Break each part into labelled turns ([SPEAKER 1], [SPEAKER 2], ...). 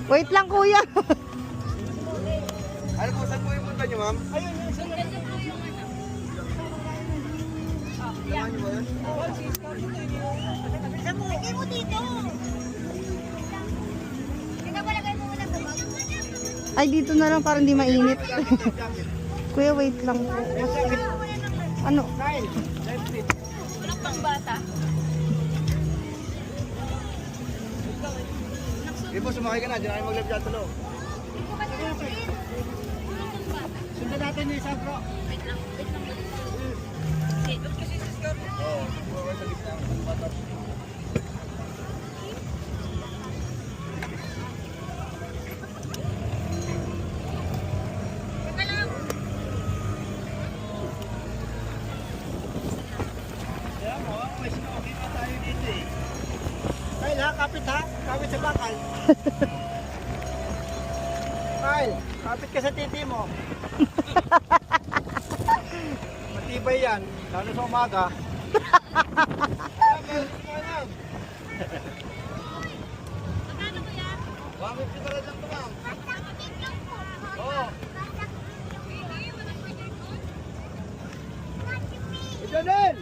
[SPEAKER 1] Wait lang, kuya.
[SPEAKER 2] Ano po, saan po yung punta nyo, ma'am?
[SPEAKER 3] Ayun, yung sa ganyan po yung ano.
[SPEAKER 2] Saan nyo ba yun?
[SPEAKER 3] Lagay mo dito. Pinapalagay mo muna sa bag.
[SPEAKER 1] Ay, dito na lang para hindi mainit. Kuya, wait lang po. Ano?
[SPEAKER 3] Walang pang bata.
[SPEAKER 2] Sige po, sumakay ka na. Diyan kayo mag-live dyan tulo. Sundan natin yung isa, bro.
[SPEAKER 3] Wait lang. Doon kasi sa score.
[SPEAKER 2] Oo, buwan sa gitna. Bata.
[SPEAKER 3] Teka lang.
[SPEAKER 2] Kaya mo, may smoking na tayo dito eh. Kyle ha, kapit ha? Kapit sa bakal. Kyle, kapit ka sa titi mo. Matibay yan, lalo sa umaga.
[SPEAKER 3] Magkano ko yan?
[SPEAKER 2] Bakit ka talaga lang ito, ma'am? Oo. Ito din!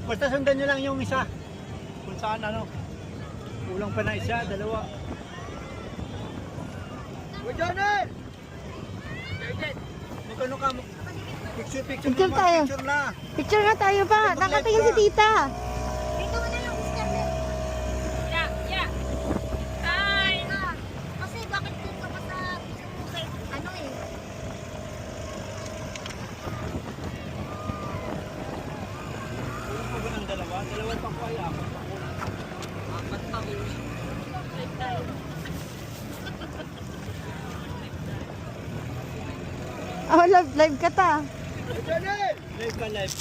[SPEAKER 2] Basta sundan nyo lang yung isa. Kung saan ano. Kulang pa na isa, dalawa. Uy, Johnny! Magkano ka? Picture
[SPEAKER 1] Picture
[SPEAKER 2] naman,
[SPEAKER 1] tayo.
[SPEAKER 2] picture na.
[SPEAKER 1] Picture nga tayo pa. Nakatingin si tita.
[SPEAKER 3] Dito mo na lang, Mr. Yeah. Hi! Kasi bakit dito ka sa ano eh?
[SPEAKER 2] Kulang pa ba ng dalawa? Dalawa pa ko ay apat pa ko.
[SPEAKER 3] Apat pa ko.
[SPEAKER 1] Oh, live ka ta.
[SPEAKER 2] Uy, Johnny! Live ka, live.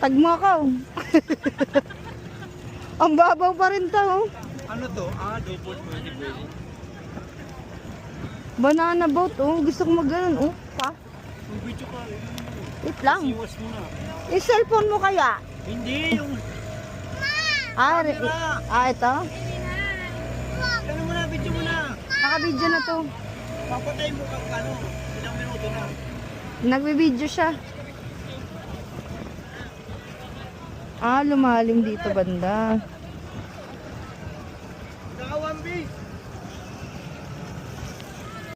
[SPEAKER 1] Tag mo ako. Ang babaw pa rin to. Oh.
[SPEAKER 2] Ano to? Double pwede.
[SPEAKER 1] Banana boat. Oh. Gusto ko mag-ganon. Oh, pa.
[SPEAKER 2] Yung video ka,
[SPEAKER 1] Wait lang.
[SPEAKER 2] siwas mo na.
[SPEAKER 1] Yung cellphone mo kaya?
[SPEAKER 2] Hindi, yung...
[SPEAKER 1] Ito?
[SPEAKER 2] Ano mo na, video mo na.
[SPEAKER 1] Naka-video na to.
[SPEAKER 2] Papatay mo kang ano. Ilang minuto na.
[SPEAKER 1] Nagbe-video siya. Lumalim dito banda.